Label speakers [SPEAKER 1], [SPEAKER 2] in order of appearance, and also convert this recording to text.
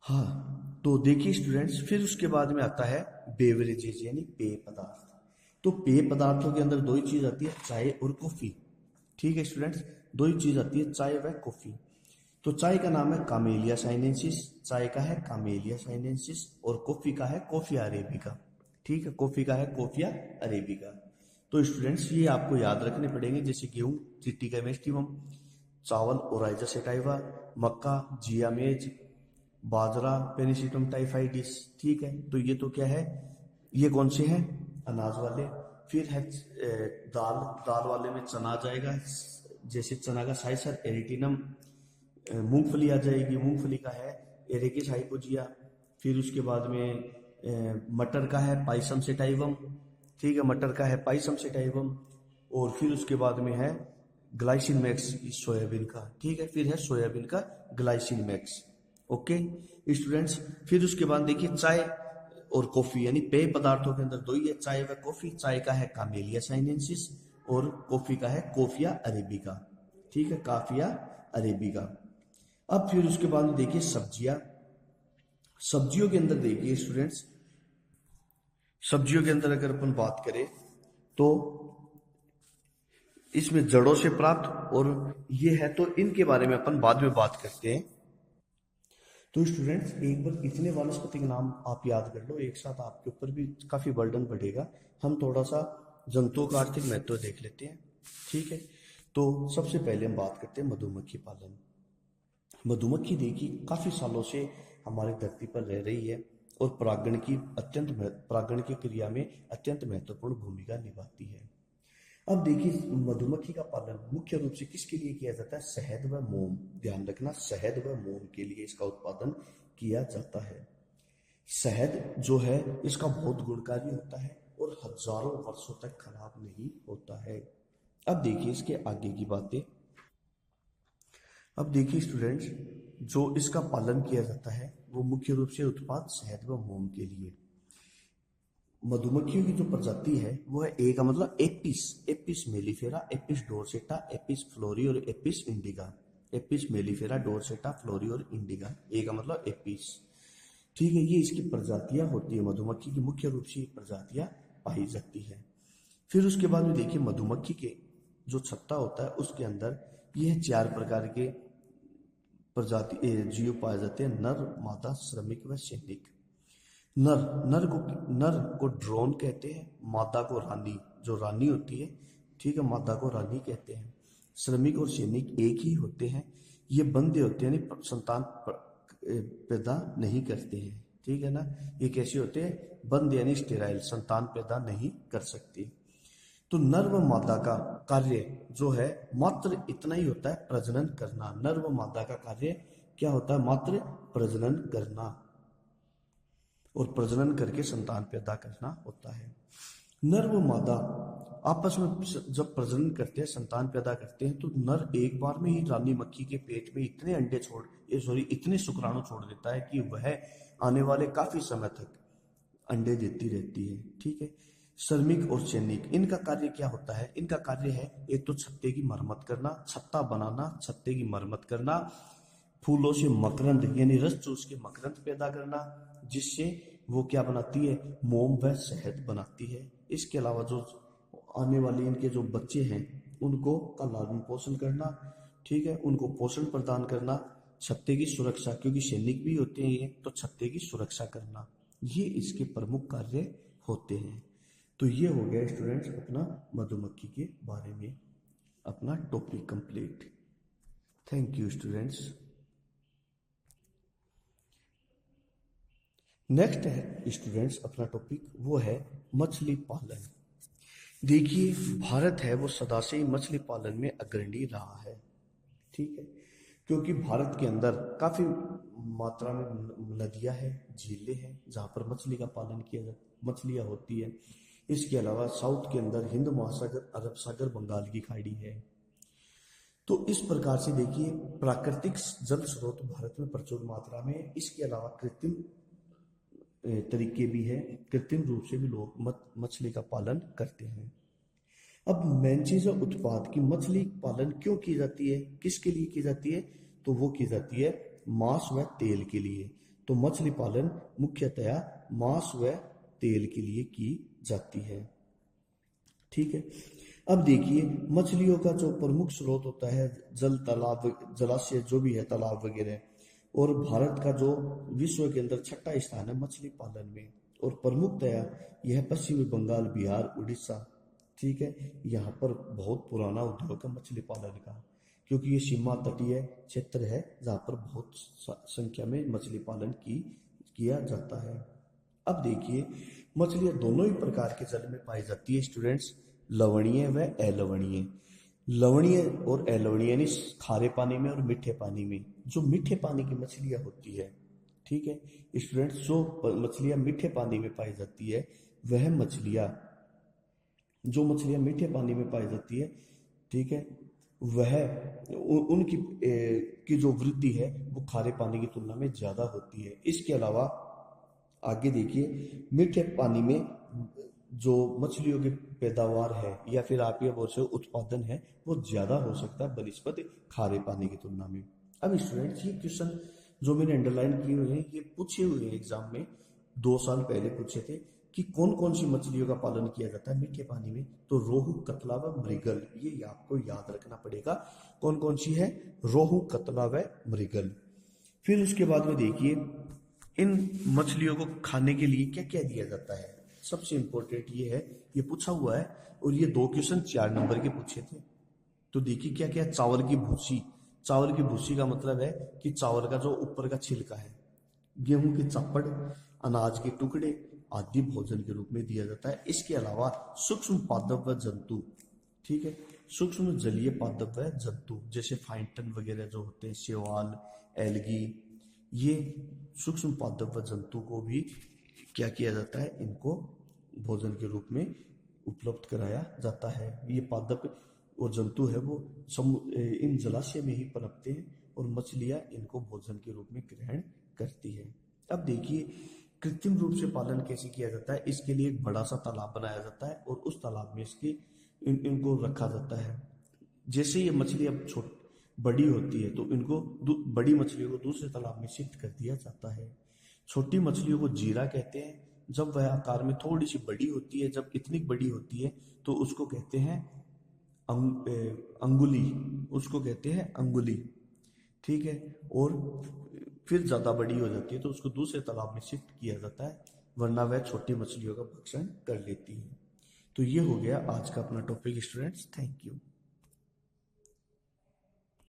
[SPEAKER 1] हाँ, तो देखिए स्टूडेंट्स, फिर उसके बाद में आता है बेवरेजेज यानी पेय पदार्थ। तो पेय पदार्थों के अंदर दो ही चीज आती है, चाय और कॉफी। ठीक है स्टूडेंट्स, दो ही चीज आती है, चाय व कॉफी। तो चाय का नाम है कामेलिया साइनेंसिस, चाय का है कामेलिया साइनेंसिस, और कॉफी का है कॉफिया अरेबिका। ठीक है, कॉफी का है कॉफिया अरेबिका। तो स्टूडेंट्स ये आपको याद रखने पड़ेंगे, जैसे गेहूं ट्रिटिका मेस्टिवम, चावल ओराइजा सेटाइवा, मक्का जियामेज, बाजरा पेनिसिटम टाइफाइडिस। ठीक है, तो ये तो क्या है, ये कौन से हैं, अनाज वाले। फिर है दाल, दाल वाले में चना आ जाएगा, जैसे चना का साइसर एरिटिनम। मूंगफली आ जाएगी, मूंगफली का है एरेकिस हाइपोजिया। फिर उसके बाद में मटर का है पाइसम सेटाइवम। ठीक है, मटर का है पाइसम सेटाइवम। और फिर उसके बाद में है ग्लाइसिन मैक्स सोयाबीन का। ठीक है, फिर है सोयाबीन का ग्लाइसिन मैक्स। ओके स्टूडेंट्स, फिर उसके बाद देखिए चाय और कॉफी यानी पेय पदार्थों के अंदर दो ही है, चाय व कॉफी। चाय का है कामेलिया साइनेंसिस और कॉफी का है कॉफिया अरेबिका। ठीक है, काफिया अरेबिका। अब फिर उसके बाद देखिए सब्जियां। सब्जियों के अंदर देखिए स्टूडेंट्स, सब्जियों के अंदर अगर अपन बात करें तो इसमें जड़ों से प्राप्त और ये है, तो इनके बारे में अपन बाद में बात करते हैं। तो स्टूडेंट्स एक बार इतने वानस्पतिक नाम आप याद कर लो, एक साथ आपके ऊपर भी काफी बर्डन बढ़ेगा। हम थोड़ा सा जंतुओं का आर्थिक महत्व देख लेते हैं। ठीक है, तो सबसे पहले हम बात करते हैं मधुमक्खी पालन। मधुमक्खी देखिए काफी सालों से हमारी धरती पर रह रही है और परागण की क्रिया में अत्यंत महत्वपूर्ण भूमिका निभाती है। अब देखिए मधुमक्खी का पालन मुख्य रूप से किसके लिए किया जाता है, शहद व मोम। ध्यान रखना, शहद व मोम के लिए इसका उत्पादन किया जाता है। शहद जो है इसका बहुत गुणकारी होता है और हजारों वर्षों तक खराब नहीं होता है। अब देखिए इसके आगे की बातें। अब देखिए स्टूडेंट्स, जो इसका पालन किया जाता है वो मुख्य रूप से उत्पाद शहद व मोम के लिए। मधुमक्खियों की जो प्रजाति है वो है, ए का मतलब Apis, Apis mellifera, Apis dorsata, Apis florea और Apis indica. Apis mellifera, dorsata, florea और इंडिका, ए का मतलब एपिस। ठीक है, ये इसकी प्रजातियां होती है, मधुमक्खी की मुख्य रूप से प्रजातियां पाई जाती है। फिर उसके बाद में देखिए मधुमक्खी के जो छत्ता होता है उसके अंदर यह चार प्रकार के प्रजाति जीव पाए जाते हैं, नर, मादा, श्रमिक व सैनिक। नर नर को ड्रोन कहते हैं, मादा को रानी, जो रानी होती है। ठीक है, मादा को रानी कहते हैं। श्रमिक और सैनिक एक ही होते हैं, ये बंदे होते हैं, यानी संतान पैदा नहीं करते हैं। ठीक है ना, ये कैसे होते हैं, बंद यानी स्टेराइल, संतान पैदा नहीं कर सकते। तो नर व मादा का कार्य जो है मात्र इतना ही होता है, प्रजनन करना। नर व मादा का कार्य क्या होता है, मात्र प्रजनन करना और प्रजनन करके संतान पैदा करना होता है। नर व मादा आपस में जब प्रजनन करते हैं, संतान पैदा करते हैं, तो नर एक बार में ही रानी मक्खी के पेट में इतने अंडे इतने शुक्राणु छोड़ देता है कि वह आने वाले काफी समय तक अंडे देती रहती है। ठीक है, श्रमिक और सैनिक, इनका कार्य क्या होता है, इनका कार्य है एक तो छत्ते की मरम्मत करना, छत्ता बनाना, छत्ते की मरम्मत करना, फूलों से मकरंद यानी रस चूस के मकरंद पैदा करना, जिससे वो क्या बनाती है, मोम व शहद बनाती है। इसके अलावा जो आने वाले इनके जो बच्चे हैं उनको का लालन पोषण करना। ठीक है, उनको पोषण प्रदान करना, छत्ते की सुरक्षा, क्योंकि सैनिक भी होते हैं ये, तो छत्ते की सुरक्षा करना, ये इसके प्रमुख कार्य होते हैं। तो ये हो गया स्टूडेंट्स अपना मधुमक्खी के बारे में अपना topic complete. Thank you students. Next है स्टूडेंट्स अपना टॉपिक, वो है मछली पालन। देखिए भारत है वो सदा से ही मछली पालन में अग्रणी रहा है। ठीक है, क्योंकि भारत के अंदर काफी मात्रा में नदियां हैं, झीलें हैं, जहाँ पर मछली का पालन किया जाता, मछलियां होती है। इसके अलावा साउथ के अंदर हिंद महासागर, अरब सागर, बंगाल की खाड़ी है। तो इस प्रकार से देखिए प्राकृतिक जल स्रोत भारत में प्रचुर मात्रा में है। इसके अलावा कृत्रिम तरीके भी है, कृत्रिम रूप से भी लोग मछली का पालन करते हैं। अब मेन चीज है उत्पाद की, मछली पालन क्यों की जाती है, किसके लिए की जाती है, तो वो की जाती है मांस व तेल के लिए। तो मछली पालन मुख्यतया मांस व तेल के लिए की जाती है। ठीक है। अब देखिए मछलियों का जो प्रमुख स्रोत होता है जल, तालाब, जलाशय जो भी है, तालाब वगैरह, और भारत का जो विश्व के अंदर छठा स्थान है मछली पालन में, और प्रमुखतया यह पश्चिमी बंगाल, बिहार, उड़ीसा, ठीक है, यहाँ पर बहुत पुराना उद्योग है मछली पालन का, क्योंकि ये सीमा तटीय क्षेत्र है जहाँ पर बहुत संख्या में मछली पालन किया जाता है। अब देखिए मछलियां दोनों ही प्रकार के जल में पाई जाती है स्टूडेंट्स, लवणीय व अलवणीय। लवणीय और अलवणीय यानी खारे पानी में और मीठे पानी में। जो मीठे पानी की मछलियां होती है, ठीक है स्टूडेंट्स, जो मछलियां मीठे पानी में पाई जाती है, वह मछलियां, जो मछलियां मीठे पानी में पाई जाती है, ठीक है, वह उनकी की जो वृद्धि है वो खारे पानी की तुलना में ज्यादा होती है। इसके अलावा आगे देखिए मीठे पानी में जो मछलियों की पैदावार है या फिर आप ये बोल सकते हो उत्पादन है, वो ज्यादा हो सकता है बनिस्पत खारे पानी की तुलना में। अब स्टूडेंट्स ये क्वेश्चन जो मैंने अंडरलाइन किए हुए हैं ये पूछे हुए हैं एग्जाम में, 2 साल पहले पूछे थे कि कौन कौन सी मछलियों का पालन किया जाता है मीठे पानी में। तो रोहू, कतला व मृगल, ये आपको याद रखना पड़ेगा। कौन कौन सी है? रोहू, कतला व मृगल। फिर उसके बाद में देखिए इन मछलियों को खाने के लिए क्या क्या दिया जाता है। सबसे इंपॉर्टेंट ये है, ये पूछा हुआ है और ये 2 क्वेश्चन 4 नंबर के पूछे थे। तो देखिए क्या क्या, चावल की भूसी। चावल की भूसी का मतलब है कि चावल का जो ऊपर का छिलका है, गेहूं के चप्पड़, अनाज के टुकड़े आदि भोजन के रूप में दिया जाता है। इसके अलावा सूक्ष्म पादप व जंतु, ठीक है, सूक्ष्म जलीय पादप व जंतु जैसे फाइटन वगैरह जो होते हैं, शैवाल, एल्गी, ये सूक्ष्म पादप व जंतु को भी क्या किया जाता है, इनको भोजन के रूप में उपलब्ध कराया जाता है। ये पादप और जंतु है वो इन जलाशय में ही पनपते हैं और मछलियां इनको भोजन के रूप में ग्रहण करती है। अब देखिए कृत्रिम रूप से पालन कैसे किया जाता है। इसके लिए एक बड़ा सा तालाब बनाया जाता है और उस तालाब में इनको रखा जाता है। जैसे ये मछली अब बड़ी होती है तो इनको बड़ी मछलियों को दूसरे तालाब में शिफ्ट कर दिया जाता है। छोटी मछलियों को जीरा कहते हैं जब वह आकार में थोड़ी सी बड़ी होती है। जब इतनी बड़ी होती है तो उसको कहते हैं अंगुली, उसको कहते हैं अंगुली, ठीक है। और फिर ज्यादा बड़ी हो जाती है तो उसको दूसरे तालाब में शिफ्ट किया जाता है, वरना वह छोटी मछलियों का भक्षण कर लेती है। तो ये हो गया आज का अपना टॉपिक स्टूडेंट्स। Thank you.